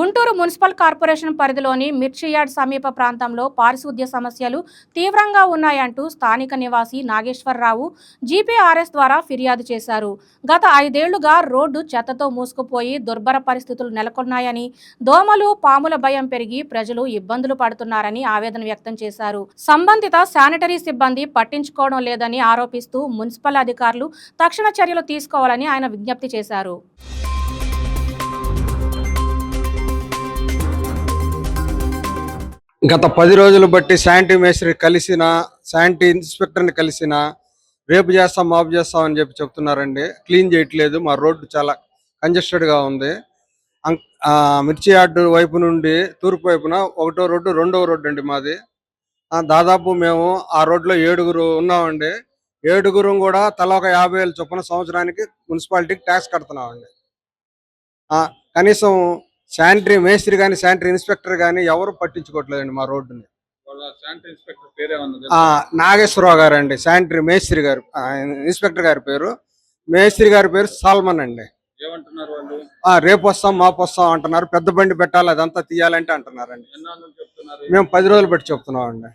Guntur municipal corporation పరిధిలోని మిర్చియాడ్ సమీప ప్రాంతంలో పారిశుద్ధ్య సమస్యలు తీవ్రంగా ఉన్నాయంటూ స్థానిక నివాసి నాగేశ్వరరావు జీపీఆర్ఎస్ ద్వారా ఫిర్యాదు చేశారు. గత 5 ఏళ్లుగా రోడ్డు చెత్తతో మూసుకుపోయి దుర్భర పరిస్థితులు నెలకొన్నాయని, దోమలు, పాముల భయం పెరిగి ప్రజలు ఇబ్బందులు పడుతున్నారని ఆవేదన వ్యక్తం చేశారు. సంబంధిత శానిటరీ సిబ్బంది పట్టించుకోవడం లేదని ఆరోపిస్తూ మున్సిపల్ అధికారులు తక్షణ చర్యలు తీసుకోవాలని ఆయన విజ్ఞప్తి చేశారు. గత 10 రోజులు బట్టి శానిటరీ మేస్త్రి కలిసిన, శానిటరీ ఇన్స్పెక్టర్ని కలిసిన, రేపు చేస్తాం మాపు చేస్తాం అని చెప్తున్నారండి. క్లీన్ చేయట్లేదు. మా రోడ్డు చాలా కంజెస్టెడ్గా ఉంది. మిర్చి యార్డు వైపు నుండి తూర్పు వైపున ఒకటో రోడ్డు, రెండవ రోడ్డు అండి మాది. దాదాపు మేము ఆ రోడ్లో 7గురు ఉన్నామండి. 7గురు కూడా తలా ఒక 50,000 చొప్పున సంవత్సరానికి మున్సిపాలిటీకి ట్యాక్స్ కడుతున్నామండి. కనీసం శానిటరీ మేస్త్రి కానీ, శానిటరీ ఇన్స్పెక్టర్ కానీ ఎవరు పట్టించుకోవట్లేదండి మా రోడ్డుని. నాగేశ్వరరావు గారు అండి, శానిటరీ మేస్త్రి గారు. ఇన్స్పెక్టర్ గారి పేరు, మేస్త్రి గారి పేరు సాల్మన్ అండి. రేపు వస్తాం మాపు వస్తాం అంటున్నారు. పెద్ద బండి పెట్టాలి, అదంతా తీయాలంటే అంటున్నారండి. మేము 10 రోజులు బట్టి చెప్తున్నాం అండి.